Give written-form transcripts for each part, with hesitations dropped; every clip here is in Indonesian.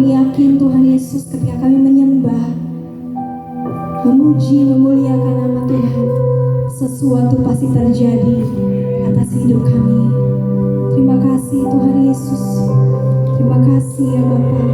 Kami yakin Tuhan Yesus ketika kami menyembah, memuji, memuliakan nama Tuhan, sesuatu pasti terjadi atas hidup kami. Terima kasih Tuhan Yesus. Terima kasih ya Bapa.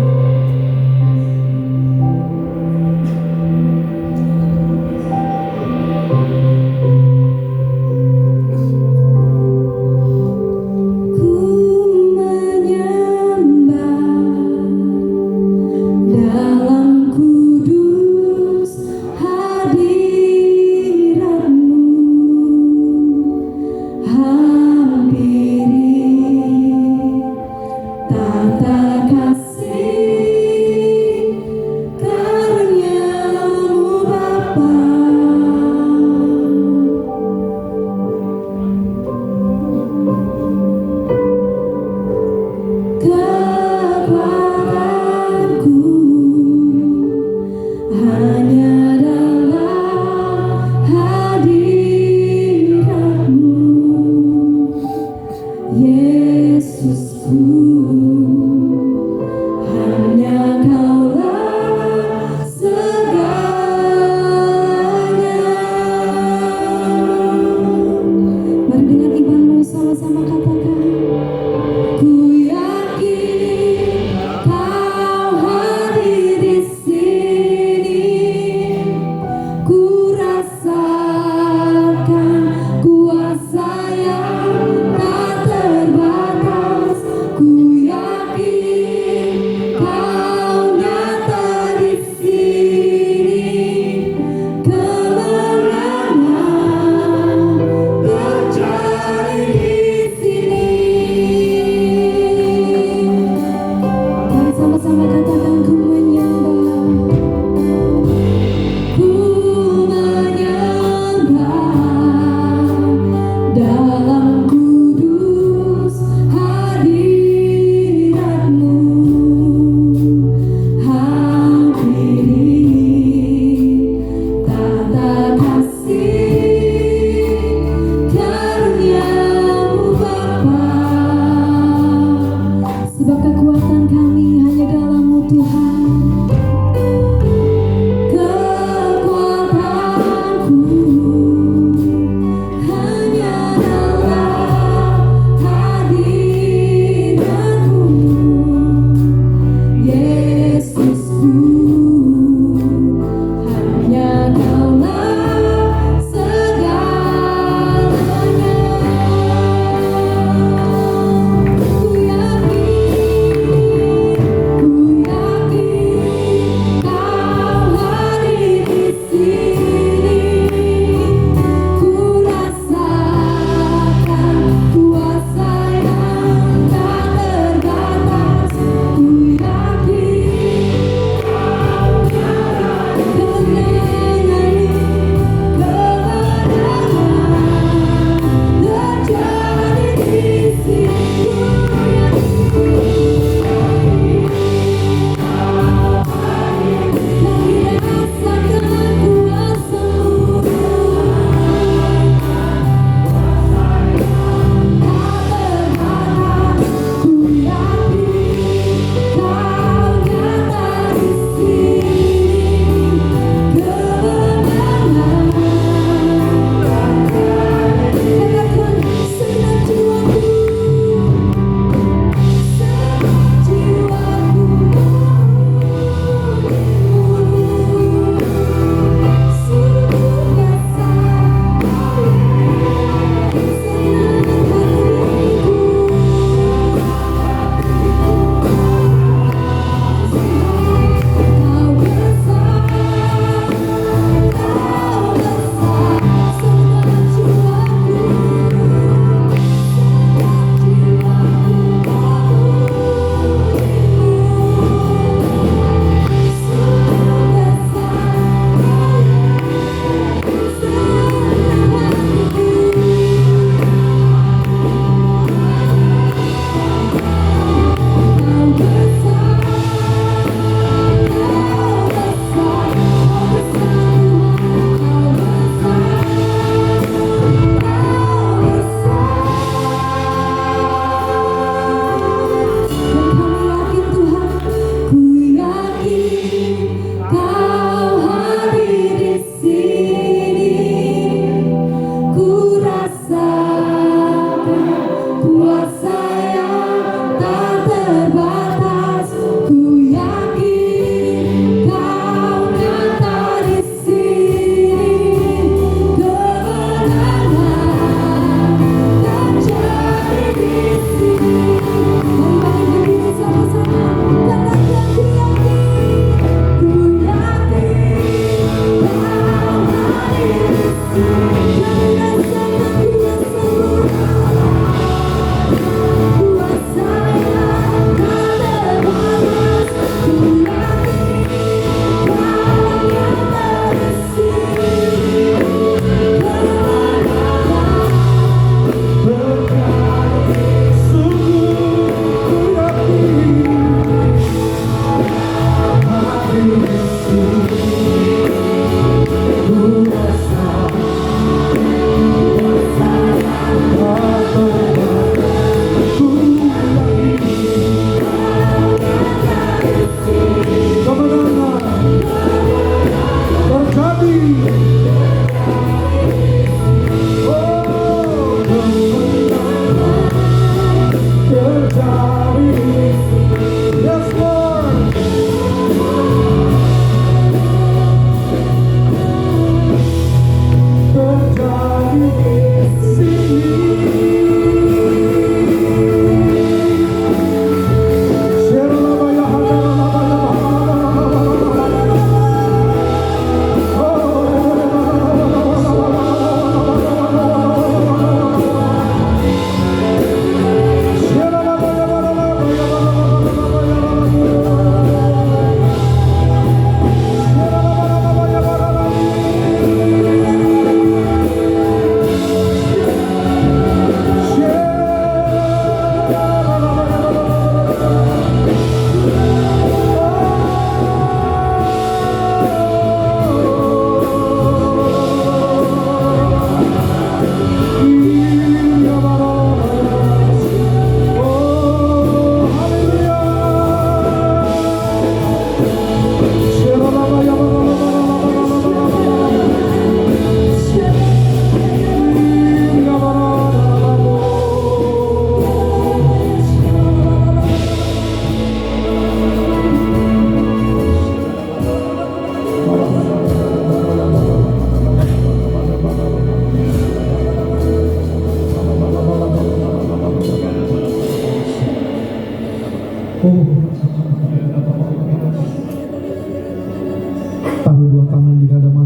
Ku yakin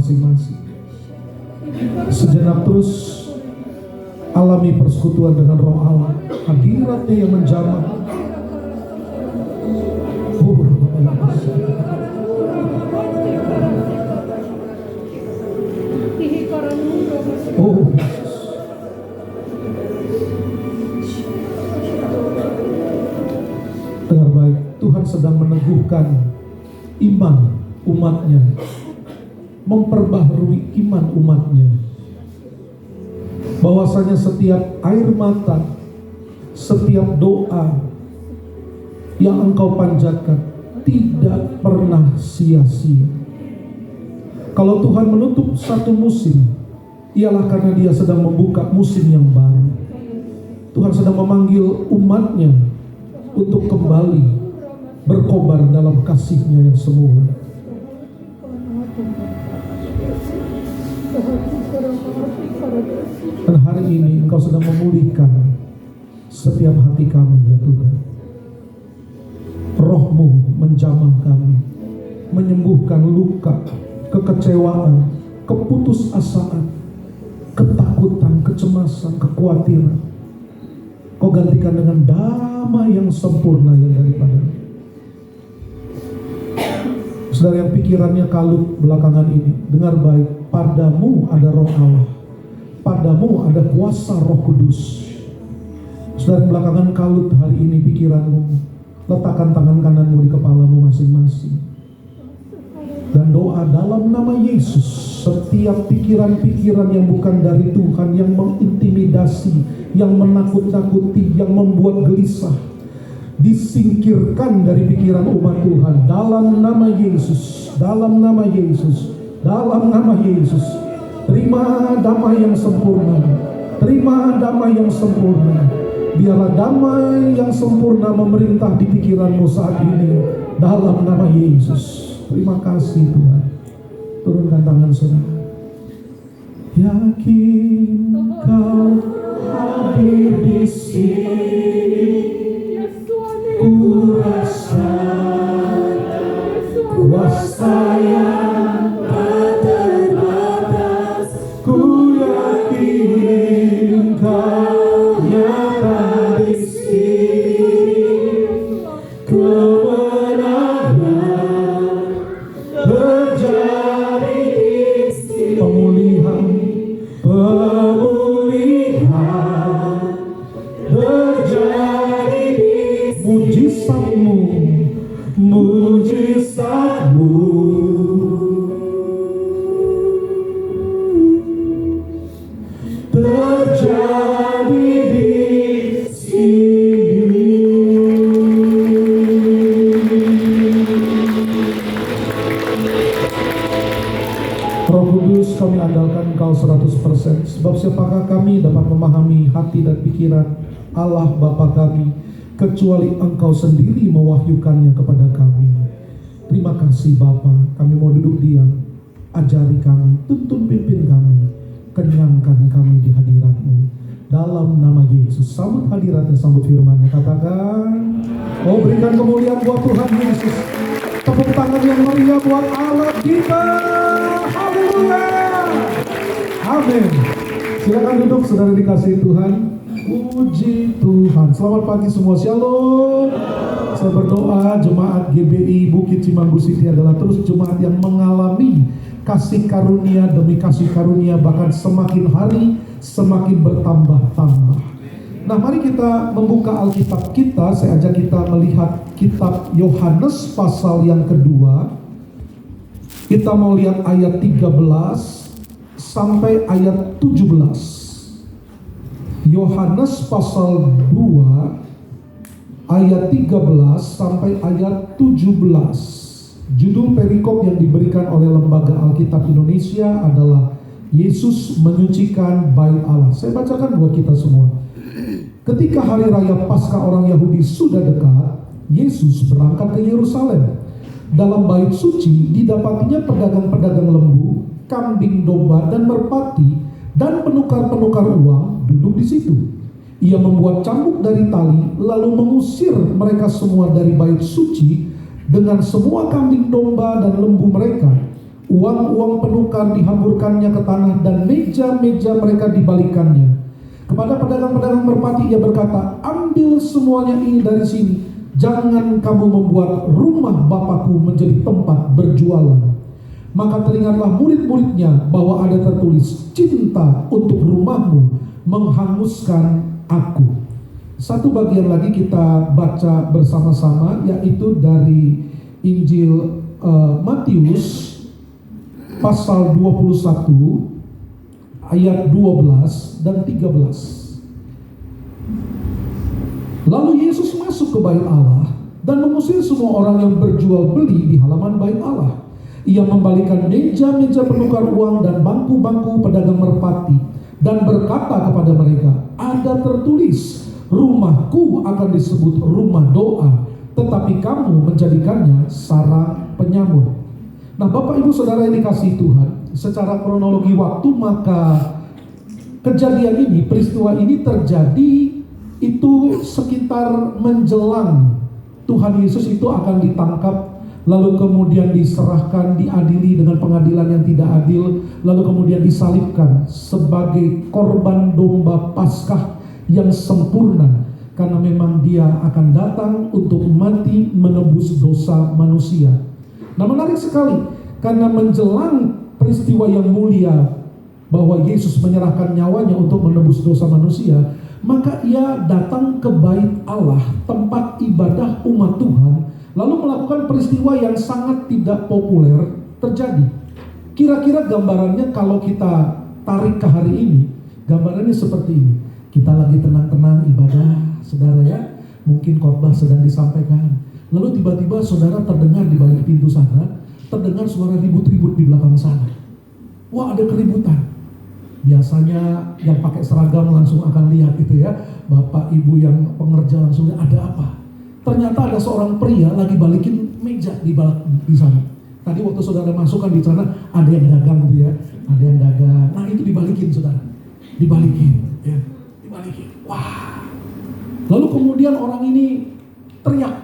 masing-masing. Sejenak terus alami persekutuan dengan Roh Allah, hadiratnya yang menjamah. Oh Yesus. Dengar baik, Tuhan sedang meneguhkan iman umatnya, memperbaharui iman umatnya, bahwasanya setiap air mata, setiap doa yang engkau panjatkan tidak pernah sia-sia. Kalau Tuhan menutup satu musim, ialah karena Dia sedang membuka musim yang baru. Tuhan sedang memanggil umatnya untuk kembali berkobar dalam kasih-Nya yang semula. Dan hari ini Engkau sedang memulihkan setiap hati kami, ya Tuhan. Roh-Mu menjamah kami, menyembuhkan luka, kekecewaan, keputusasaan, ketakutan, kecemasan, kekhawatiran. Kau gantikan dengan damai yang sempurna yang daripada. Saudara yang pikirannya kalut belakangan ini, dengar baik, padamu ada Roh Allah, padamu ada kuasa Roh Kudus. Saudara yang belakangan kalut hari ini pikiranmu, letakkan tangan kananmu di kepalamu masing-masing. Dan doa dalam nama Yesus, setiap pikiran-pikiran yang bukan dari Tuhan, yang mengintimidasi, yang menakut-nakuti, yang membuat gelisah, disingkirkan dari pikiran umat Tuhan dalam nama Yesus, dalam nama Yesus, dalam nama Yesus. Terima damai yang sempurna, terima damai yang sempurna. Biarlah damai yang sempurna memerintah di pikiranmu saat ini dalam nama Yesus. Terima kasih Tuhan. Turunkan tangan saudara. Yakin Kau hadir di sini, ku rasa kuasa yang tak terbatas. Ku yakin Kau nyata di sini, kemenangan terjadi di sini. Pemulihan terjadi di sini. Mujizat-Mu, mujizat-Mu terjadi di sini. Roh Kudus, kami andalkan Engkau 100%. Sebab siapakah kami dapat memahami hati dan pikiran Allah Bapa kami, kecuali Engkau sendiri mewahyukannya kepada kami. Terima kasih Bapa, kami mau duduk diam. Ajari kami, tuntun pimpin kami, kenyangkan kami di hadirat-Mu. Dalam nama Yesus, sambut hadiratnya, sambut firman-Nya. Katakan, oh berikan kemuliaan buat Tuhan Yesus. Tepuk tangan yang meriah buat Allah kita. Haleluya. Amin. Silakan duduk saudara dikasihi Tuhan. Puji Tuhan. Selamat pagi semua. Shalom. Saya berdoa jemaat GBI Bukit Cimanggu City adalah terus jemaat yang mengalami kasih karunia demi kasih karunia, bahkan semakin hari semakin bertambah-tambah. Nah, mari kita membuka Alkitab kita. Saya ajak kita melihat kitab Yohanes pasal yang kedua. Kita mau lihat ayat 13 sampai ayat 17. Yohanes pasal 2 ayat 13 sampai ayat 17. Judul perikop yang diberikan oleh Lembaga Alkitab Indonesia adalah Yesus menyucikan bait Allah. Saya bacakan buat kita semua. Ketika hari raya Paskah orang Yahudi sudah dekat, Yesus berangkat ke Yerusalem. Dalam bait suci didapatinya pedagang-pedagang lembu, kambing domba dan merpati, dan penukar-penukar uang duduk di situ. Ia membuat cambuk dari tali, lalu mengusir mereka semua dari bait suci dengan semua kambing domba dan lembu mereka. Uang-uang penukar dihamburkannya ke tanah dan meja-meja mereka dibalikannya. Kepada pedagang-pedagang merpati ia berkata, ambil semuanya ini dari sini. Jangan kamu membuat rumah Bapakku menjadi tempat berjualan. Maka teringatlah murid-muridnya bahwa ada tertulis, cinta untuk rumahmu menghanguskan aku. Satu bagian lagi kita baca bersama-sama, yaitu dari Injil Matius pasal 21 ayat 12 dan 13. Lalu Yesus masuk ke bait Allah dan mengusir semua orang yang berjual beli di halaman bait Allah. Ia membalikan meja-meja penukar uang dan bangku-bangku pedagang merpati dan berkata kepada mereka, ada tertulis, rumahku akan disebut rumah doa, tetapi kamu menjadikannya sarang penyamun. Nah, Bapak Ibu Saudara yang dikasihi Tuhan, secara kronologi waktu maka kejadian ini, peristiwa ini terjadi itu sekitar menjelang Tuhan Yesus itu akan ditangkap, lalu kemudian diserahkan, diadili dengan pengadilan yang tidak adil, lalu kemudian disalibkan sebagai korban domba Paskah yang sempurna, karena memang dia akan datang untuk mati menebus dosa manusia. Nah, menarik sekali, karena menjelang peristiwa yang mulia bahwa Yesus menyerahkan nyawanya untuk menebus dosa manusia, maka ia datang ke bait Allah, tempat ibadah umat Tuhan, lalu melakukan peristiwa yang sangat tidak populer terjadi. Kira-kira gambarannya kalau kita tarik ke hari ini, gambarannya seperti ini. Kita lagi tenang-tenang ibadah, saudara ya, mungkin khotbah sedang disampaikan, lalu tiba-tiba saudara terdengar di balik pintu sana, terdengar suara ribut-ribut di belakang sana. Wah, ada keributan. Biasanya yang pakai seragam langsung akan lihat itu ya, bapak ibu yang pengerja langsung lihat ada apa. Ternyata ada seorang pria lagi balikin meja di sana. Tadi waktu saudara masuk kan di sana ada yang dagang gitu ya, ada yang dagang. Nah, itu dibalikin saudara, dibalikin ya, dibalikin. Wah. Lalu kemudian orang ini teriak,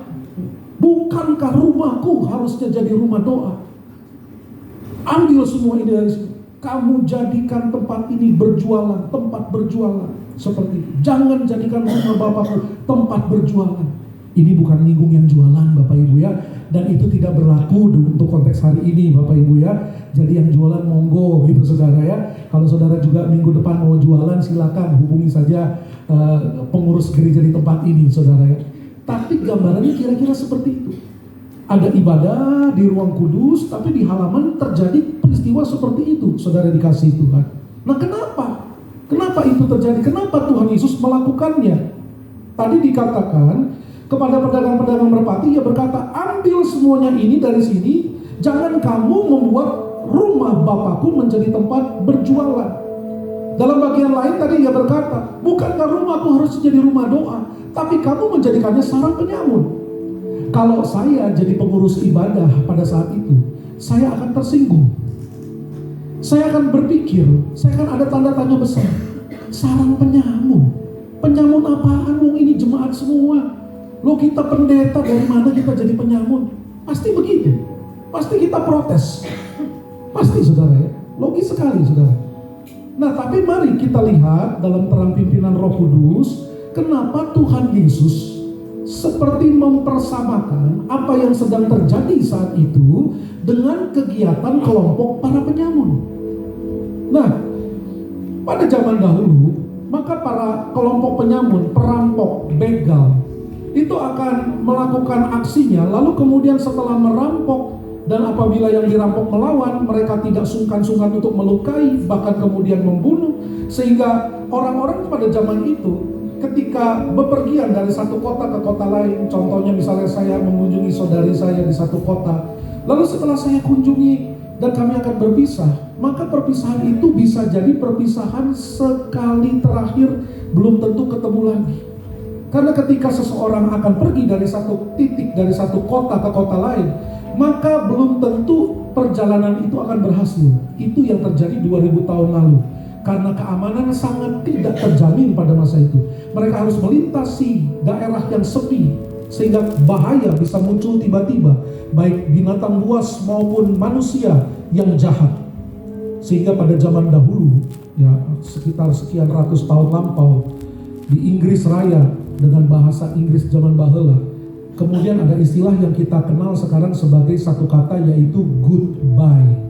bukankah rumahku harusnya jadi rumah doa? Ambil semua ini dari sini. Kamu jadikan tempat ini berjualan, tempat berjualan. Seperti itu. Jangan jadikan rumah Bapakku tempat berjualan. Ini bukan nyinggung yang jualan Bapak Ibu ya. Dan itu tidak berlaku untuk konteks hari ini Bapak Ibu ya. Jadi yang jualan monggo gitu saudara ya. Kalau saudara juga minggu depan mau jualan, silakan hubungi saja pengurus gereja di tempat ini saudara ya. Tapi gambarannya kira-kira seperti itu. Ada ibadah di ruang kudus, tapi di halaman terjadi peristiwa seperti itu, saudara dikasihi Tuhan. Nah, kenapa? Kenapa itu terjadi? Kenapa Tuhan Yesus melakukannya? Tadi dikatakan kepada pedagang-pedagang merpati, ia berkata, ambil semuanya ini dari sini, jangan kamu membuat rumah Bapakku menjadi tempat berjualan. Dalam bagian lain tadi ia berkata, bukankah rumahku harus jadi rumah doa, tapi kamu menjadikannya sarang penyamun. Kalau saya jadi pengurus ibadah pada saat itu, saya akan tersinggung. Saya akan berpikir, saya akan ada tanda tanya besar. Sarang penyamun. Penyamun apaan? Wong ini jemaat semua. Loh, kita pendeta, dari mana kita jadi penyamun? Pasti begitu. Pasti kita protes. Pasti saudara ya. Logis sekali saudara. Nah, tapi mari kita lihat dalam terang pimpinan Roh Kudus, kenapa Tuhan Yesus seperti mempersamakan apa yang sedang terjadi saat itu dengan kegiatan kelompok para penyamun. Nah, pada zaman dahulu, maka para kelompok penyamun, perampok, begal, itu akan melakukan aksinya, lalu kemudian setelah merampok, dan apabila yang dirampok melawan, mereka tidak sungkan-sungkan untuk melukai, bahkan kemudian membunuh, sehingga orang-orang pada zaman itu ketika bepergian dari satu kota ke kota lain, contohnya misalnya saya mengunjungi saudari saya di satu kota, lalu setelah saya kunjungi dan kami akan berpisah, maka perpisahan itu bisa jadi perpisahan sekali terakhir, belum tentu ketemu lagi. Karena ketika seseorang akan pergi dari satu titik, dari satu kota ke kota lain, maka belum tentu perjalanan itu akan berhasil. Itu yang terjadi 2000 tahun lalu. Karena keamanan sangat tidak terjamin pada masa itu. Mereka harus melintasi daerah yang sepi, Sehingga bahaya bisa muncul tiba-tiba, baik binatang buas maupun manusia yang jahat. Sehingga pada zaman dahulu, ya sekitar sekian ratus tahun lampau, di Inggris Raya dengan bahasa Inggris zaman baheula, kemudian ada istilah yang kita kenal sekarang sebagai satu kata, yaitu goodbye.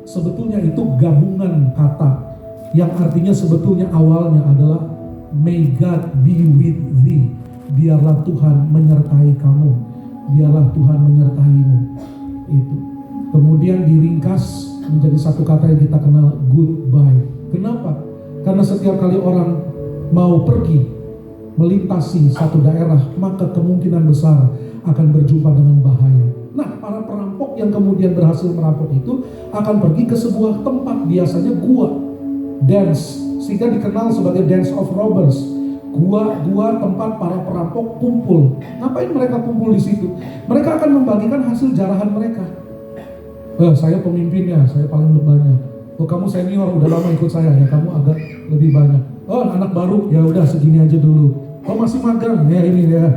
Sebetulnya itu gabungan kata yang artinya sebetulnya awalnya adalah may God be with thee. Biarlah Tuhan menyertai kamu, biarlah Tuhan menyertaimu. Itu kemudian diringkas menjadi satu kata yang kita kenal, goodbye. Kenapa? Karena setiap kali orang mau pergi melintasi satu daerah, maka kemungkinan besar akan berjumpa dengan bahaya. Nah, para perampok yang kemudian berhasil merampok itu akan pergi ke sebuah tempat, biasanya gua, dance, sehingga dikenal sebagai dance of robbers. Gua tempat para perampok kumpul. Ngapain mereka kumpul di situ? Mereka akan membagikan hasil jarahan mereka. Saya pemimpinnya, saya paling banyak. Kamu senior, udah lama ikut saya, ya kamu agak lebih banyak. Anak baru, ya udah segini aja dulu. Masih magang, ya ini ya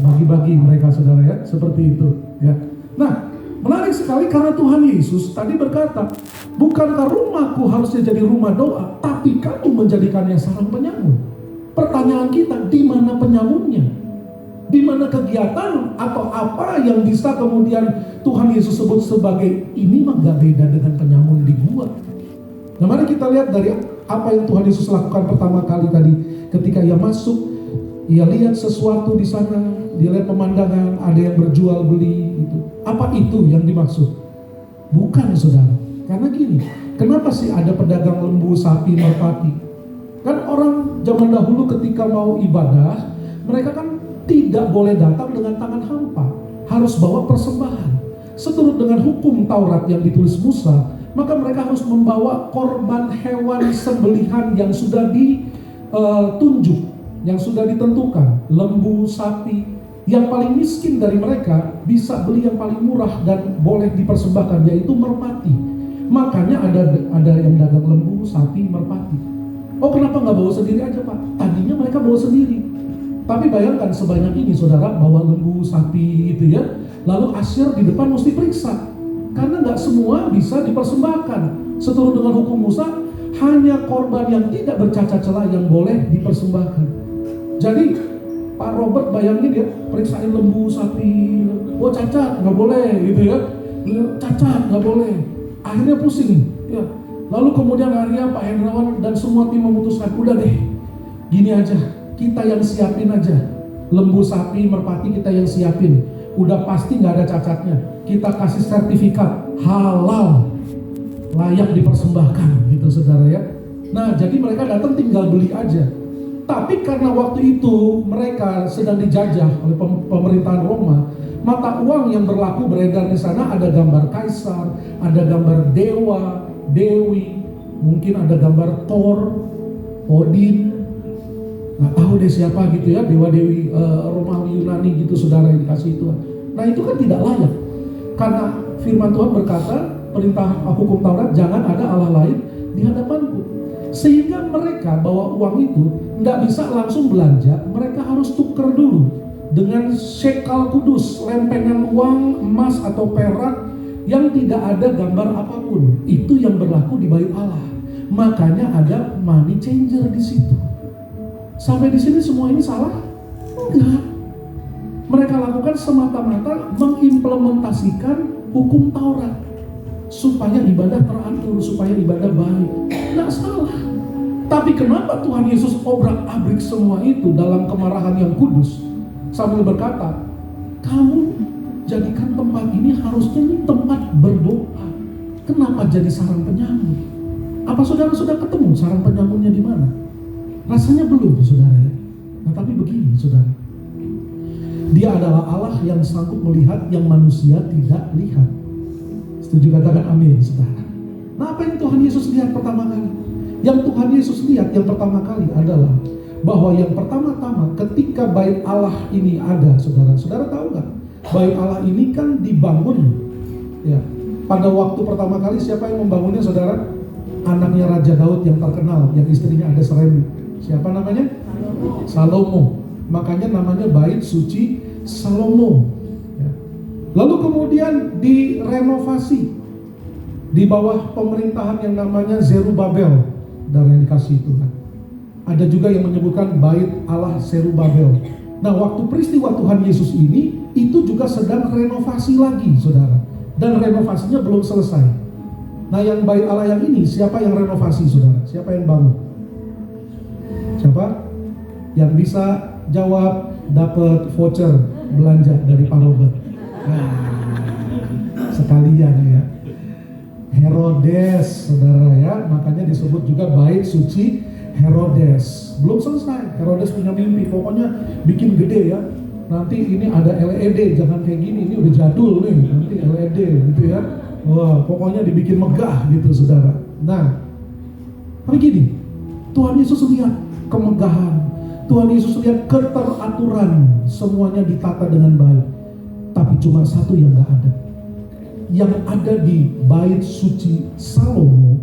bagi-bagi mereka, saudara, ya, seperti itu, ya. Nah, menarik sekali karena Tuhan Yesus tadi berkata, bukankah rumahku harusnya jadi rumah doa, tapi kamu menjadikannya sarang penyamun. Pertanyaan kita, di mana penyamunnya? Di mana kegiatan atau apa yang bisa kemudian Tuhan Yesus sebut sebagai ini mah gak beda dengan penyamun di gua. Nah, mari kita lihat dari apa yang Tuhan Yesus lakukan pertama kali tadi. Ketika ia masuk, ia lihat sesuatu di sana, dia lihat pemandangan, ada yang berjual beli gitu. Apa itu yang dimaksud? Bukan, saudara. Karena gini, kenapa sih ada pedagang lembu, sapi, merpati? Kan orang zaman dahulu ketika mau ibadah, mereka kan tidak boleh datang dengan tangan hampa, harus bawa persembahan. Seturut dengan hukum Taurat yang ditulis Musa, maka mereka harus membawa korban hewan sembelihan yang sudah ditunjuk, yang sudah ditentukan, lembu, sapi. Yang paling miskin dari mereka bisa beli yang paling murah dan boleh dipersembahkan, yaitu merpati. Makanya ada yang dagang lembu, sapi, merpati. Kenapa nggak bawa sendiri aja, Pak? Tadinya mereka bawa sendiri. Tapi bayangkan sebanyak ini, saudara, bawa lembu, sapi itu ya. Lalu asyir di depan mesti periksa. Karena nggak semua bisa dipersembahkan. Seturut dengan hukum Musa, hanya korban yang tidak bercacat celah yang boleh dipersembahkan. Jadi, Pak Robert bayangin ya, periksain lembu, sapi. Cacat, nggak boleh gitu ya. Cacat, nggak boleh. Akhirnya pusing ya. Lalu kemudian akhirnya Pak Hendrawan dan semua tim memutuskan, udah deh, gini aja, kita yang siapin aja. Lembu, sapi, merpati kita yang siapin. Udah pasti gak ada cacatnya. Kita kasih sertifikat halal, layak dipersembahkan gitu, saudara ya. Nah, jadi mereka datang tinggal beli aja. Tapi karena waktu itu mereka sedang dijajah oleh pemerintahan Roma, mata uang yang berlaku beredar di sana ada gambar kaisar, ada gambar dewa, dewi, mungkin ada gambar Thor, Odin, nggak tahu deh siapa gitu ya, dewa-dewi Romawi, Yunani gitu, saudara, yang dikasih itu. Nah, itu kan tidak layak, karena firman Tuhan berkata, perintah hukum Taurat, jangan ada Allah lain di hadapanku. Sehingga mereka bawa uang itu nggak bisa langsung belanja, mereka harus tuker dulu dengan shekel kudus, lempengan uang emas atau perak yang tidak ada gambar apapun. Itu yang berlaku di bait Allah. Makanya ada money changer di situ. Sampai di sini semua ini salah? Enggak. Mereka lakukan semata-mata mengimplementasikan hukum Taurat supaya ibadah teratur, supaya ibadah baik. Enggak salah. Tapi kenapa Tuhan Yesus obrak-abrik semua itu dalam kemarahan yang kudus sambil berkata, kamu jadikan tempat ini harusnya ini tempat berdoa. Kenapa jadi sarang penyamun? Apa saudara sudah ketemu sarang penyamunnya di mana? Rasanya belum, saudara ya. Nah, tapi begini, saudara. Dia adalah Allah yang sanggup melihat yang manusia tidak lihat. Setuju, katakan amin, saudara. Nah, apa yang Tuhan Yesus lihat pertama kali? Yang Tuhan Yesus lihat yang pertama kali adalah bahwa yang pertama-tama ketika bait Allah ini ada, saudara. Saudara tahu nggak? Bait Allah ini kan dibangun ya. Pada waktu pertama kali siapa yang membangunnya, saudara? Anaknya Raja Daud yang terkenal, yang istrinya ada 1000. Siapa namanya? Salomo. Makanya namanya bait suci Salomo. Ya. Lalu kemudian direnovasi di bawah pemerintahan yang namanya Zerubabel, dan yang dikasih Tuhan. Ada juga yang menyebutkan bait Allah Zerubabel. Nah, waktu peristiwa Tuhan Yesus ini, itu juga sedang renovasi lagi, saudara. Dan renovasinya belum selesai. Nah, yang bait Allah yang ini, siapa yang renovasi, saudara? Siapa yang bangun? Siapa? Yang bisa jawab dapat voucher belanja dari Pak Robert. Sekalian ya. Herodes, saudara ya. Makanya disebut juga bait suci Herodes. Belum selesai. Herodes punya mimpi, pokoknya bikin gede ya. Nanti ini ada LED, jangan kayak gini, ini udah jadul nih. Nanti LED gitu ya. Wah, pokoknya dibikin megah gitu, saudara. Nah, tapi gini, Tuhan Yesus lihat kemegahan, Tuhan Yesus lihat keteraturan, semuanya ditata dengan baik. Tapi cuma satu yang gak ada. Yang ada di bait suci Salomo,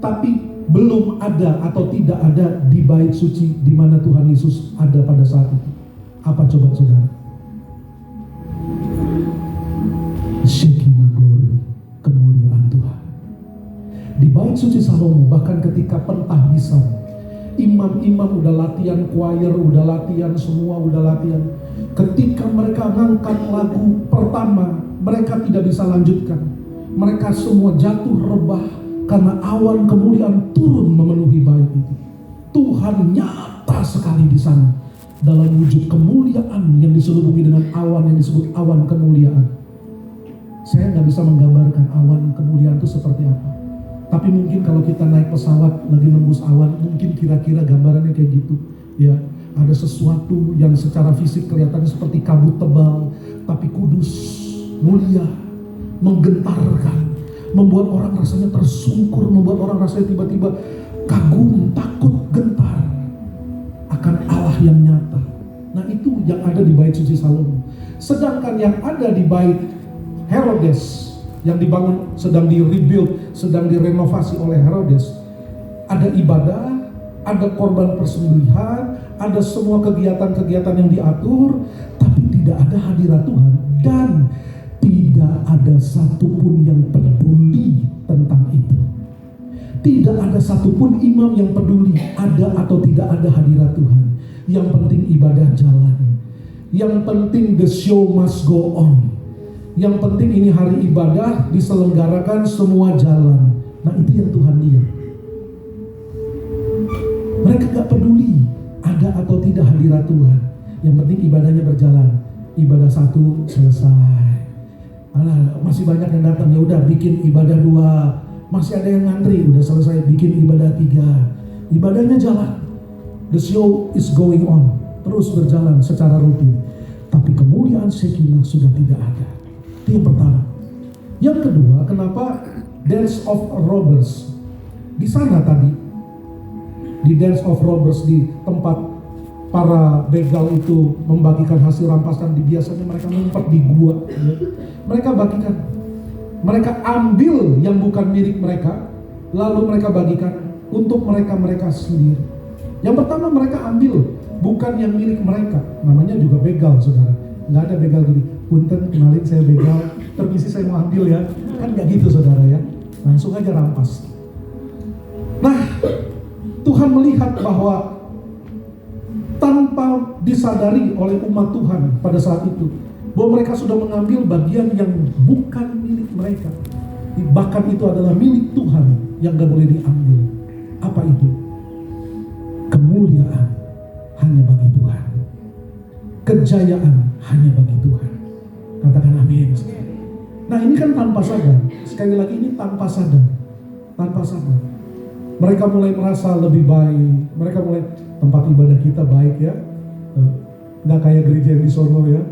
tapi belum ada atau tidak ada di bait suci di mana Tuhan Yesus ada pada saat itu. Apa coba, saudara? Shekinah glory, kemuliaan Tuhan. Di bait suci Salomo, bahkan ketika pentahbisan, imam-imam udah latihan choir, udah latihan semua, udah latihan. Ketika mereka ngangkat lagu pertama, mereka tidak bisa lanjutkan. Mereka semua jatuh rebah karena awan kemuliaan turun memenuhi bait itu. Tuhan nyata sekali di sana dalam wujud kemuliaan yang diselubungi dengan awan yang disebut awan kemuliaan. Saya nggak bisa menggambarkan awan kemuliaan itu seperti apa. Tapi mungkin kalau kita naik pesawat lagi nembus awan, mungkin kira-kira gambarannya kayak gitu. Ya, ada sesuatu yang secara fisik kelihatannya seperti kabut tebal, tapi kudus, mulia, menggentarkan, membuat orang rasanya tersungkur, membuat orang rasanya tiba-tiba kagum, takut, gentar akan Allah yang nyata. Nah, itu yang ada di bait suci Salomo. Sedangkan yang ada di bait Herodes, yang dibangun, sedang di-rebuild, sedang direnovasi oleh Herodes, ada ibadah, ada korban persembelihan, ada semua kegiatan-kegiatan yang diatur, tapi tidak ada hadirat Tuhan, dan tidak ada satupun yang peduli tentang itu. Tidak ada satupun imam yang peduli ada atau tidak ada hadirat Tuhan. Yang penting ibadah jalan. Yang penting the show must go on. Yang penting ini hari ibadah diselenggarakan, semua jalan. Nah, itu yang Tuhan lihat. Mereka gak peduli ada atau tidak hadirat Tuhan. Yang penting ibadahnya berjalan. Ibadah satu selesai. Alah, masih banyak yang datang, ya udah bikin ibadah 2. Masih ada yang ngantri, udah selesai bikin ibadah 3. Ibadahnya jalan. The show is going on. Terus berjalan secara rutin. Tapi kemuliaan Shekinah sudah tidak ada. Itu yang pertama. Yang kedua, kenapa Dance of Robbers? Di sana tadi, di Dance of Robbers, di tempat para begal itu membagikan hasil rampasan, biasanya mereka ngumpet di gua. Ya. Mereka bagikan. Mereka ambil yang bukan milik mereka, lalu mereka bagikan untuk mereka-mereka sendiri. Yang pertama, mereka ambil bukan yang milik mereka. Namanya juga begal, saudara. Nggak ada begal gini, punten kenalin saya begal, permisi saya mau ambil ya. Kan nggak gitu, saudara ya. Langsung aja rampas. Nah, Tuhan melihat bahwa tanpa disadari oleh umat Tuhan pada saat itu, bahwa mereka sudah mengambil bagian yang bukan milik mereka. Bahkan itu adalah milik Tuhan yang gak boleh diambil. Apa itu? Kemuliaan hanya bagi Tuhan. Kejayaan hanya bagi Tuhan. Katakan amin. Nah, ini kan tanpa sadar. Sekali lagi, ini tanpa sadar. Tanpa sadar. Mereka mulai merasa lebih baik. Mereka mulai, tempat ibadah kita baik ya. Nggak kayak gereja yang di sono ya.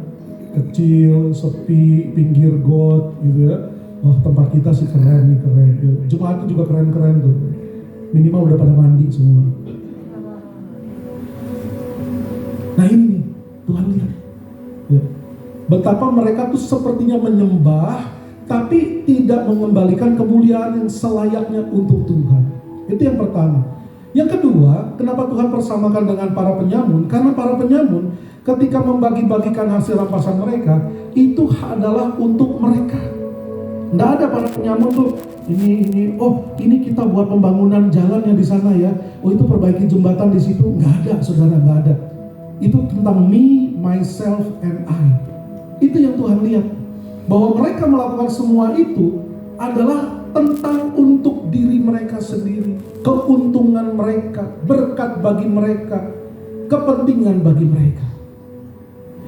Kecil, sepi, pinggir got gitu ya. Wah, tempat kita sih keren nih, keren. Jemaat itu juga keren-keren tuh. Minimal udah pada mandi semua. Nah, ini nih, Tuhan lihat. Ya. Betapa mereka tuh sepertinya menyembah, tapi tidak mengembalikan kemuliaan yang selayaknya untuk Tuhan. Itu yang pertama. Yang kedua, kenapa Tuhan persamakan dengan para penyamun? Karena para penyamun ketika membagi-bagikan hasil rampasan mereka, itu adalah untuk mereka. Nggak ada para penyamun tuh, ini kita buat pembangunan jalan yang di sana ya. Oh itu perbaiki jembatan di situ. Nggak ada, saudara, nggak ada. Itu tentang me, myself, and I. Itu yang Tuhan lihat. Bahwa mereka melakukan semua itu adalah tentang untuk diri mereka sendiri, keuntungan mereka, berkat bagi mereka, kepentingan bagi mereka.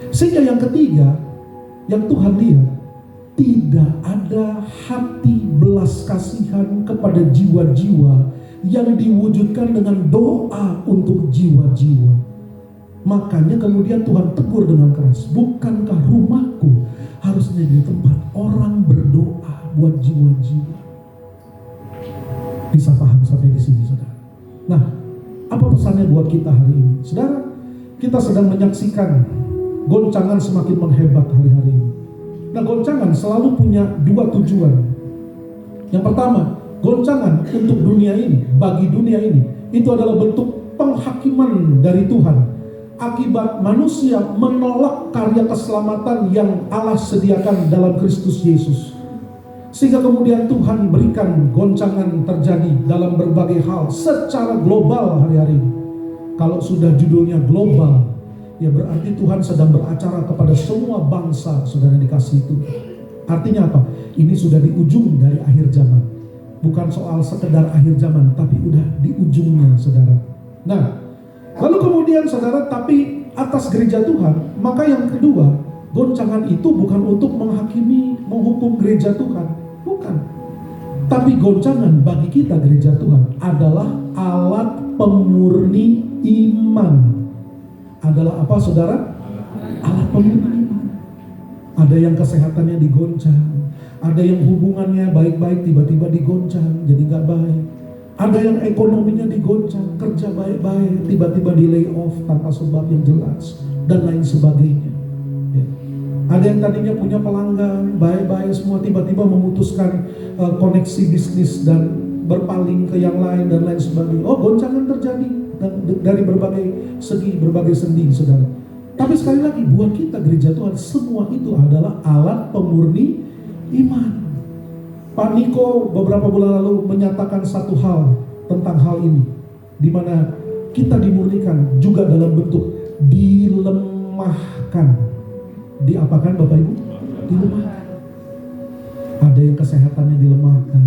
Sehingga yang ketiga, yang Tuhan lihat, tidak ada hati belas kasihan kepada jiwa-jiwa yang diwujudkan dengan doa untuk jiwa-jiwa. Makanya kemudian Tuhan tegur dengan keras, bukankah rumahku harusnya jadi tempat orang berdoa buat jiwa-jiwa? Bisa paham sampai di sini, saudara? Nah, apa pesannya buat kita hari ini? Saudara, kita sedang menyaksikan goncangan semakin menghebat hari-hari ini. Nah, goncangan selalu punya dua tujuan. Yang pertama, goncangan untuk dunia ini, bagi dunia ini, itu adalah bentuk penghakiman dari Tuhan akibat manusia menolak karya keselamatan yang Allah sediakan dalam Kristus Yesus. Sehingga kemudian Tuhan berikan goncangan terjadi dalam berbagai hal secara global hari-hari ini. Kalau sudah judulnya global, ya berarti Tuhan sedang beracara kepada semua bangsa, saudara dikasih itu. Artinya apa? Ini sudah di ujung dari akhir zaman. Bukan soal sekedar akhir zaman, tapi udah di ujungnya, saudara. Nah, lalu kemudian saudara, tapi atas gereja Tuhan, maka yang kedua, goncangan itu bukan untuk menghakimi, menghukum gereja Tuhan. Bukan. Tapi goncangan bagi kita gereja Tuhan adalah alat pemurni iman. Adalah apa, saudara? Alat pemurni iman. Ada yang kesehatannya digoncang, ada yang hubungannya baik-baik tiba-tiba digoncang jadi gak baik. Ada yang ekonominya digoncang, kerja baik-baik tiba-tiba di lay off tanpa sebab yang jelas dan lain sebagainya. Ya. Ada yang tadinya punya pelanggan baik-baik semua tiba-tiba memutuskan koneksi bisnis dan berpaling ke yang lain dan lain sebagainya. Oh, goncangan terjadi dari berbagai segi, berbagai sendi, saudara. Tapi sekali lagi, buat kita gereja Tuhan, semua itu adalah alat pemurni iman. Pak Niko beberapa bulan lalu menyatakan satu hal tentang hal ini, di mana kita dimurnikan juga dalam bentuk dilemahkan. Diapakan Bapak Ibu? Dilemahkan. Ada yang kesehatannya dilemahkan,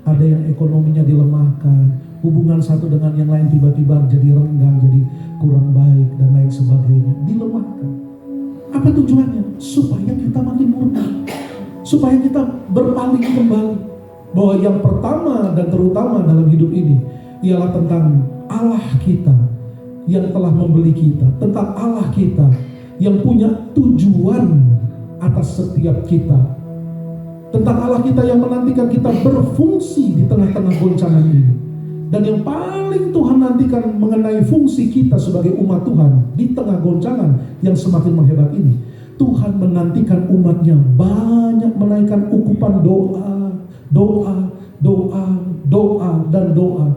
ada yang ekonominya dilemahkan, hubungan satu dengan yang lain tiba-tiba jadi renggang, jadi kurang baik dan lain sebagainya. Dilemahkan. Apa tujuannya? Supaya kita makin murni, supaya kita berpaling kembali. Bahwa yang pertama dan terutama dalam hidup ini ialah tentang Allah kita yang telah membeli kita, tentang Allah kita yang punya tujuan atas setiap kita, tentang Allah kita yang menantikan kita berfungsi di tengah-tengah goncangan ini. Dan yang paling Tuhan nantikan mengenai fungsi kita sebagai umat Tuhan di tengah goncangan yang semakin menghebat ini, Tuhan menantikan umatnya banyak menaikkan ukupan doa, dan doa.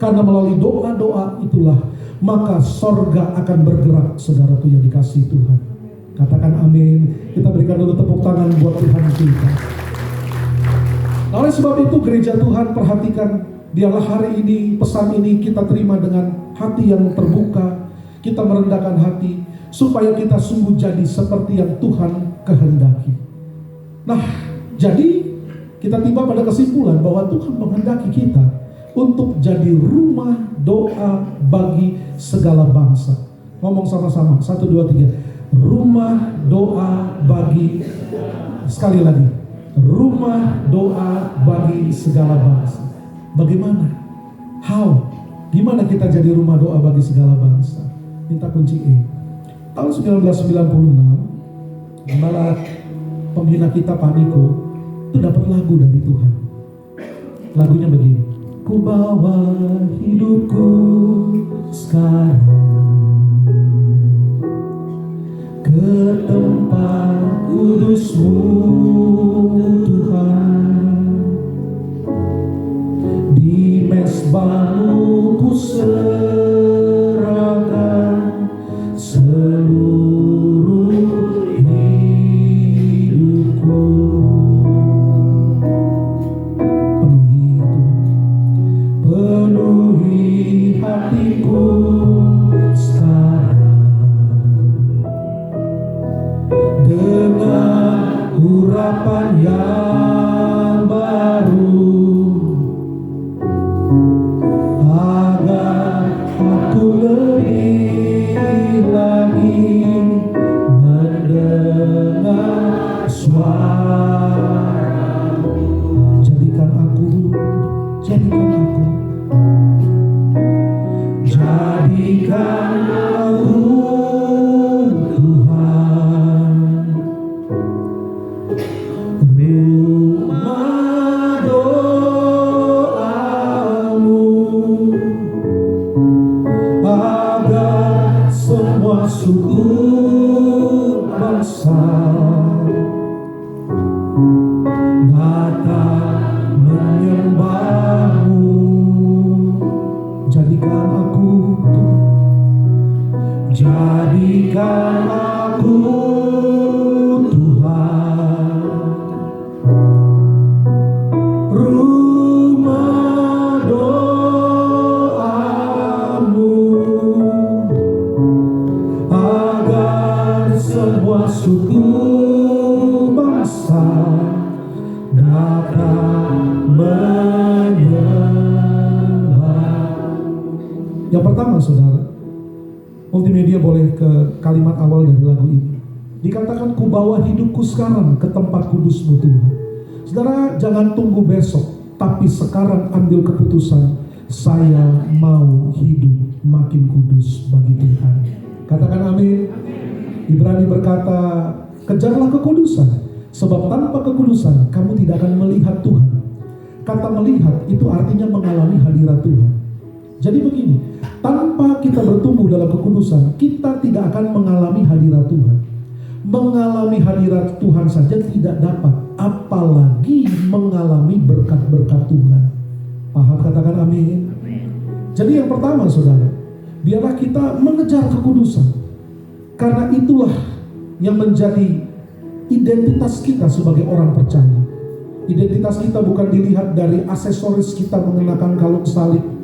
Karena melalui doa itulah maka sorga akan bergerak, saudaraku yang dikasihi Tuhan. Katakan amin. Kita berikan dulu tepuk tangan buat Tuhan kita. Oleh sebab itu gereja Tuhan, perhatikan, biarlah hari ini pesan ini kita terima dengan hati yang terbuka. Kita merendahkan hati supaya kita sungguh jadi seperti yang Tuhan kehendaki. Nah, jadi kita tiba pada kesimpulan bahwa Tuhan menghendaki kita untuk jadi rumah doa bagi segala bangsa. Ngomong sama-sama, 1, 2, 3. Rumah doa bagi, sekali lagi, rumah doa bagi segala bangsa. Bagaimana? How? Gimana kita jadi rumah doa bagi segala bangsa? Minta kunci E. Tahun 1996, Gembala pembina kita Pak Niko itu dapat lagu dari Tuhan. Lagunya begini. Ku bawa hidupku sekarang ke tempat kudus-Mu Tuhan. Di mesbah-Mu ku yang baru, agar aku lebih lagi mendengar suara-Mu. Jadikan aku, jadikan aku, jadikan aku Tuhan, rumah doa-Mu, agar semua suku bangsa datang menyembah-Mu. Jadikan aku Tuhan, jadikan aku Tuhan, rumah doa-Mu, agar semua suku bangsa datang menyembah. Yang pertama, saudara, multimedia boleh ke kalimat awal dari lagu ini. Dikatakan, ku bawa hidupku sekarang ke tempat kudus-Mu Tuhan. Saudara, jangan tunggu besok, tapi sekarang ambil keputusan, saya mau hidup makin kudus bagi Tuhan. Katakan amin. Ibrani berkata, kejarlah kekudusan, sebab tanpa kekudusan kamu tidak akan melihat Tuhan. Kata melihat itu artinya mengalami hadirat Tuhan. Jadi begini, tanpa kita bertumbuh dalam kekudusan, kita tidak akan mengalami hadirat Tuhan. Mengalami hadirat Tuhan saja tidak dapat, apalagi mengalami berkat-berkat Tuhan. Paham? Katakan amin. Jadi yang pertama, saudara, biarlah kita mengejar kekudusan, karena itulah yang menjadi identitas kita sebagai orang percaya. Identitas kita bukan dilihat dari aksesoris kita mengenakan kalung salib.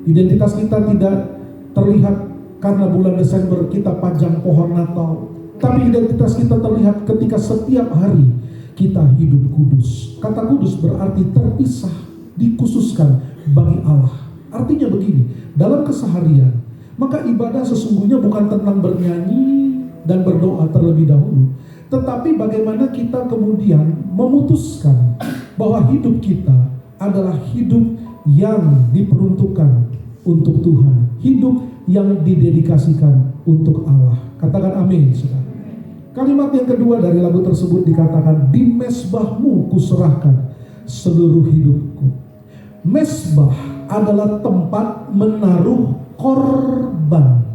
Identitas kita tidak terlihat karena bulan Desember kita pajang pohon Natal. Tapi identitas kita terlihat ketika setiap hari kita hidup kudus. Kata kudus berarti terpisah, dikhususkan bagi Allah. Artinya begini, dalam keseharian, maka ibadah sesungguhnya bukan tentang bernyanyi dan berdoa terlebih dahulu, tetapi bagaimana kita kemudian memutuskan bahwa hidup kita adalah hidup yang diperuntukkan untuk Tuhan, hidup yang didedikasikan untuk Allah. Katakan amin, saudara. Kalimat yang kedua dari lagu tersebut dikatakan, di mezbah-Mu kuserahkan seluruh hidupku. Mezbah adalah tempat menaruh korban.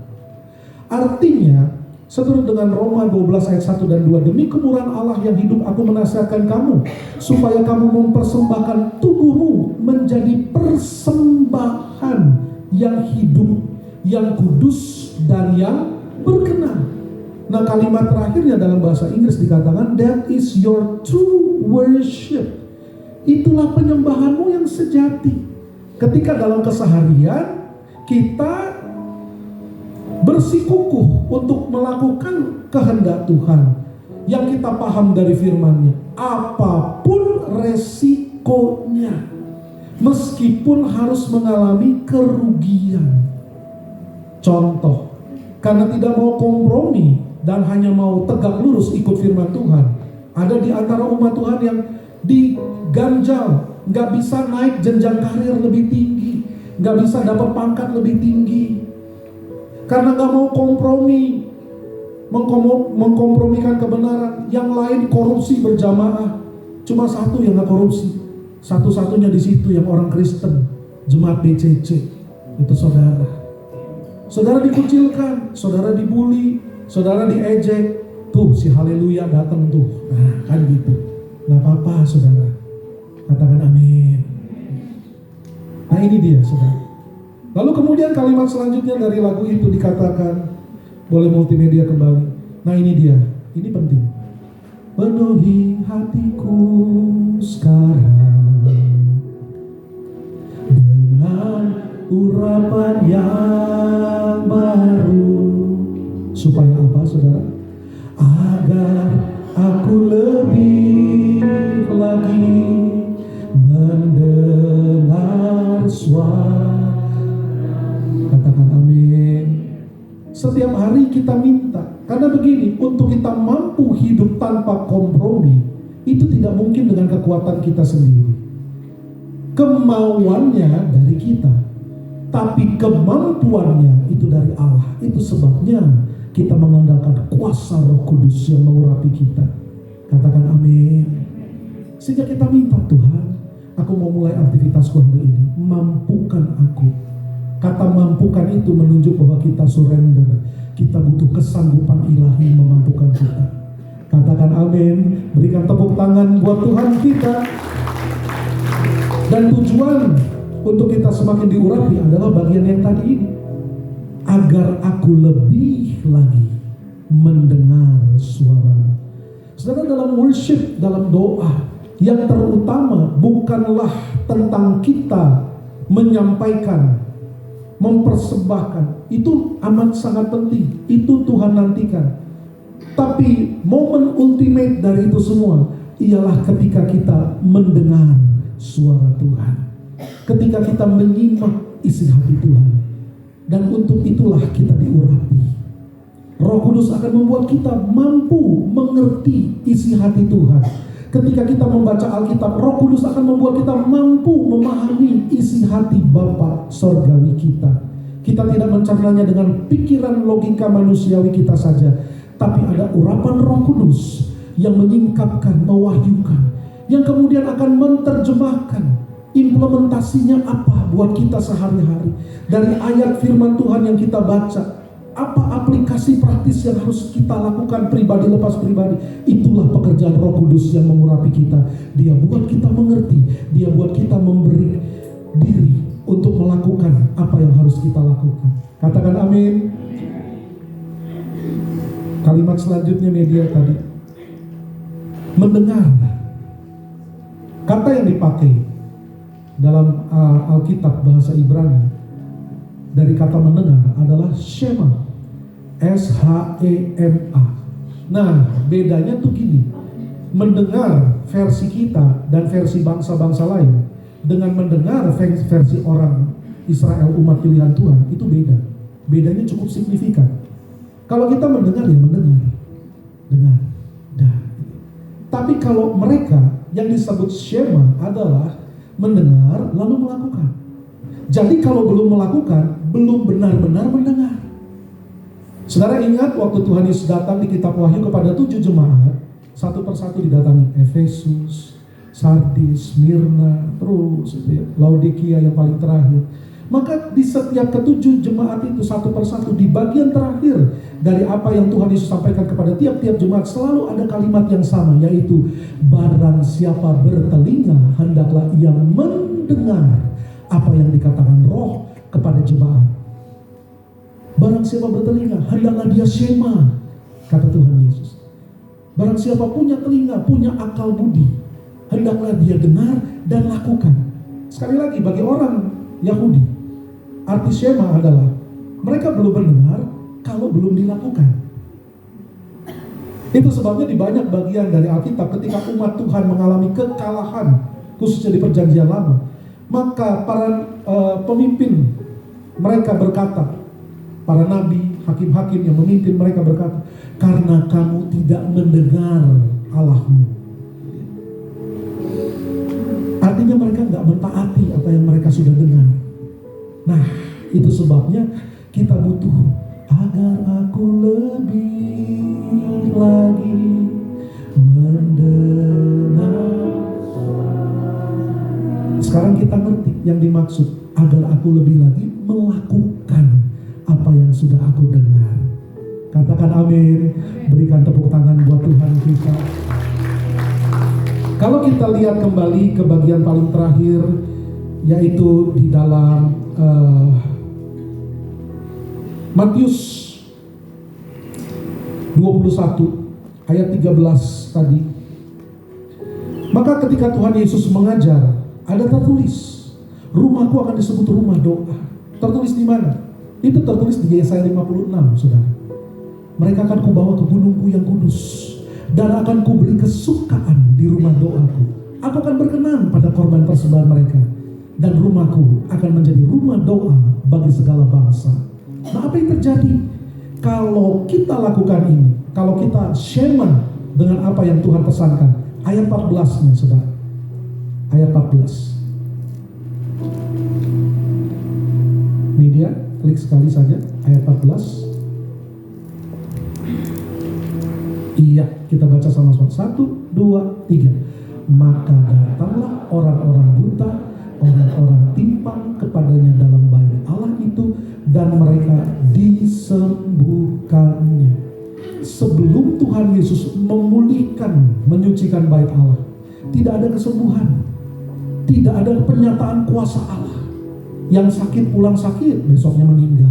Artinya, seturut dengan Roma 12 ayat 1 dan 2, demi kemurahan Allah yang hidup aku menasihatkan kamu, supaya kamu mempersembahkan tubuhmu menjadi persembahan yang hidup, yang kudus, dan yang berkenan. Nah, kalimat terakhirnya dalam bahasa Inggris dikatakan, that is your true worship. Itulah penyembahanmu yang sejati. Ketika dalam keseharian kita bersikukuh untuk melakukan kehendak Tuhan yang kita paham dari firman-Nya, apapun resikonya, meskipun harus mengalami kerugian. Contoh, karena tidak mau kompromi dan hanya mau tegak lurus ikut firman Tuhan, ada di antara umat Tuhan yang diganjal, gak bisa naik jenjang karir lebih tinggi, gak bisa dapat pangkat lebih tinggi, karena gak mau kompromi, mengkompromikan kebenaran. Yang lain korupsi berjamaah, cuma satu yang gak korupsi, satu-satunya di situ yang orang Kristen, jemaat BCC. Itu saudara. Saudara dikucilkan, saudara dibully, saudara diejek, tuh si haleluya datang tuh. Nah, kan gitu. Gak apa-apa, saudara. Katakan amin. Nah, ini dia, saudara. Lalu kemudian kalimat selanjutnya dari lagu itu dikatakan, boleh multimedia kembali. Nah, ini dia, ini penting. Penuhi hatiku sekarang dengan urapan yang baru. Supaya apa, saudara? Agar aku lebih begini, untuk kita mampu hidup tanpa kompromi, itu tidak mungkin dengan kekuatan kita sendiri. Kemauannya dari kita, tapi kemampuannya itu dari Allah. Itu sebabnya kita mengandalkan kuasa Roh Kudus yang mengurapi kita. Katakan amin. Sehingga kita minta, Tuhan, aku mau mulai aktivitasku hari ini, mampukan aku. Kata mampukan itu menunjuk bahwa kita surrender. Kita butuh kesanggupan ilahi memampukan kita. Katakan amin. Berikan tepuk tangan buat Tuhan kita. Dan tujuan untuk kita semakin diurapi adalah bagian yang tadi ini. Agar aku lebih lagi mendengar suara. Sedangkan dalam worship, dalam doa, yang terutama bukanlah tentang kita menyampaikan, mempersembahkan. Itu amat sangat penting. Itu Tuhan nantikan. Tapi momen ultimate dari itu semua ialah ketika kita mendengar suara Tuhan. Ketika kita menyimak isi hati Tuhan. Dan untuk itulah kita diurapi. Roh Kudus akan membuat kita mampu mengerti isi hati Tuhan. Ketika kita membaca Alkitab, Roh Kudus akan membuat kita mampu memahami isi hati Bapa Sorgawi kita. Kita tidak mencernanya dengan pikiran logika manusiawi kita saja, tapi ada urapan Roh Kudus yang menyingkapkan, mewahyukan, yang kemudian akan menerjemahkan implementasinya apa buat kita sehari-hari. Dari ayat firman Tuhan yang kita baca, apa aplikasi praktis yang harus kita lakukan pribadi lepas pribadi. Itulah pekerjaan Roh Kudus yang mengurapi kita. Dia buat kita mengerti, dia buat kita memberi diri untuk melakukan apa yang harus kita lakukan. Katakan amin. Kalimat selanjutnya media tadi, mendengar. Kata yang dipakai dalam Alkitab bahasa Ibrani dari kata mendengar adalah Shema. S-H-E-M-A. Nah, bedanya tuh gini. Mendengar versi kita dan versi bangsa-bangsa lain dengan mendengar versi orang Israel, umat pilihan Tuhan, itu beda. Bedanya cukup signifikan. Kalau kita mendengar, ya mendengar. Dengar. Dah. Tapi kalau mereka yang disebut Shema adalah mendengar lalu melakukan. Jadi kalau belum melakukan, belum benar-benar mendengar. Saudara ingat waktu Tuhan Yesus datang di kitab Wahyu kepada 7 jemaat, satu persatu didatangi. Efesus, Sardis, Smyrna, terus Laodikia yang paling terakhir. Maka di setiap ketujuh jemaat itu satu persatu, di bagian terakhir dari apa yang Tuhan Yesus sampaikan kepada tiap-tiap jemaat, selalu ada kalimat yang sama, yaitu barang siapa bertelinga hendaklah ia mendengar apa yang dikatakan Roh kepada jemaat. Barang siapa bertelinga hendaklah dia Shema, kata Tuhan Yesus. Barang siapa punya telinga, punya akal budi, hendaklah dia dengar dan lakukan. Sekali lagi, bagi orang Yahudi, arti Shema adalah mereka belum mendengar kalau belum dilakukan. Itu sebabnya di banyak bagian dari Alkitab ketika umat Tuhan mengalami kekalahan, khususnya di Perjanjian Lama, maka para pemimpin mereka berkata, para nabi, hakim-hakim yang memimpin mereka berkata, karena kamu tidak mendengar Allahmu. Artinya mereka nggak mentaati apa yang mereka sudah dengar. Nah, itu sebabnya kita butuh agar aku lebih lagi mendengar. Sekarang kita ngerti yang dimaksud agar aku lebih lagi melakukan apa yang sudah aku dengar. Katakan amin. Berikan tepuk tangan buat Tuhan kita. Kalau kita lihat kembali ke bagian paling terakhir, yaitu di dalam Matius 21 ayat 13 tadi. Maka ketika Tuhan Yesus mengajar, ada tertulis, rumahku akan disebut rumah doa. Tertulis di mana? Itu tertulis di Yesaya 56, saudara. Mereka akan kubawa ke gunungku yang kudus, dan akan kuberi kesukaan di rumah doaku. Aku akan berkenan pada korban persembahan mereka, dan rumahku akan menjadi rumah doa bagi segala bangsa. Nah, apa yang terjadi? Kalau kita lakukan ini, kalau kita shema dengan apa yang Tuhan pesankan. Ayat 14-nya, saudara. Ayat 14. Media, klik sekali saja. Ayat 14. Iya, kita baca sama-sama. 1, 2, 3. Maka datanglah orang-orang buta, orang-orang timpang kepadanya dalam bait Allah itu, dan mereka disembuhkannya. Sebelum Tuhan Yesus memulihkan, menyucikan bait Allah, tidak ada kesembuhan, tidak ada penyataan kuasa Allah. Yang sakit pulang sakit, besoknya meninggal.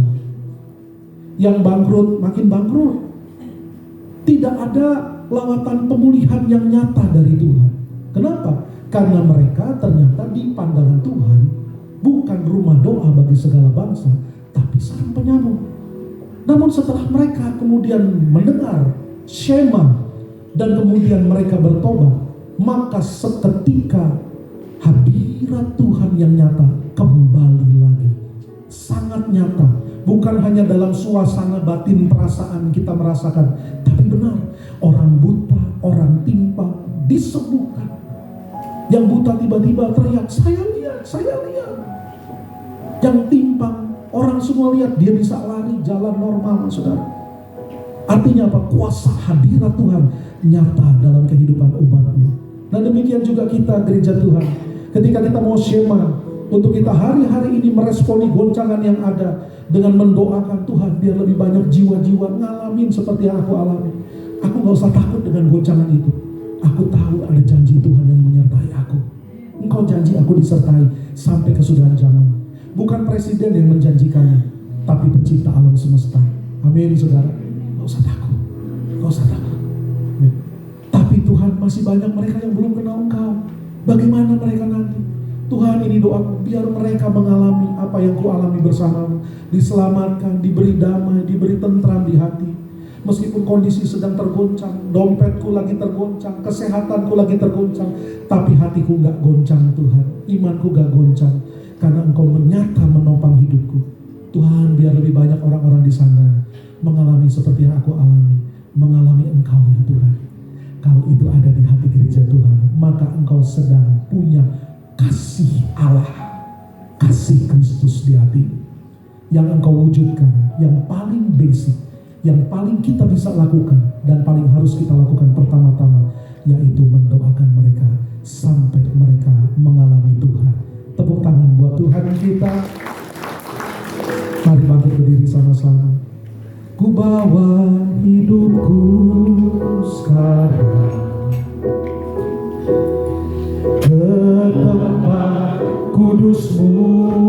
Yang bangkrut makin bangkrut. Tidak ada lawatan pemulihan yang nyata dari Tuhan. Kenapa? Karena mereka ternyata di pandangan Tuhan bukan rumah doa bagi segala bangsa, tapi sarang penyambung. Namun setelah mereka kemudian mendengar shema dan kemudian mereka bertobat, maka seketika hadirat Tuhan yang nyata kembali lagi. Sangat nyata, bukan hanya dalam suasana batin perasaan kita merasakan, tapi benar, orang buta, orang timpang disembuhkan. Yang buta tiba-tiba teriak, saya lihat, saya lihat. Yang timpang, orang semua lihat, dia bisa lari, jalan normal, saudara. Artinya apa? Kuasa hadirat Tuhan nyata dalam kehidupan umatnya. Nah demikian juga kita gereja Tuhan. Ketika kita mau shema, untuk kita hari-hari ini meresponi goncangan yang ada dengan mendoakan Tuhan biar lebih banyak jiwa-jiwa ngalamin seperti yang aku alami. Aku gak usah takut dengan goncangan itu. Aku tahu ada janji Tuhan yang menyertai aku. Engkau janji aku disertai sampai kesudahan zaman. Bukan presiden yang menjanjikannya, tapi pencipta alam semesta. Amin, saudara. Gak usah takut, gak usah takut. Ya. Tapi Tuhan, masih banyak mereka yang belum kenal Engkau. Bagaimana mereka nanti? Tuhan, ini doaku, biar mereka mengalami apa yang ku alami bersamamu. Diselamatkan, diberi damai, diberi tentram di hati. Meskipun kondisi sedang tergoncang, dompetku lagi tergoncang, kesehatanku lagi tergoncang, tapi hatiku gak goncang Tuhan. Imanku gak goncang, karena Engkau menyata menopang hidupku. Tuhan, biar lebih banyak orang-orang di sana mengalami seperti yang aku alami, mengalami Engkau ya Tuhan. Kalau itu ada di hati gereja Tuhan, maka Engkau sedang punya kasih Allah, kasih Kristus di hati, yang Engkau wujudkan, yang paling basic, yang paling kita bisa lakukan dan paling harus kita lakukan pertama-tama, yaitu mendoakan mereka sampai mereka mengalami Tuhan. Tepuk tangan buat Tuhan kita. Mari bangkit berdiri sama-sama. Ku bawa hidupku sekarang ke tempat kudus-Mu.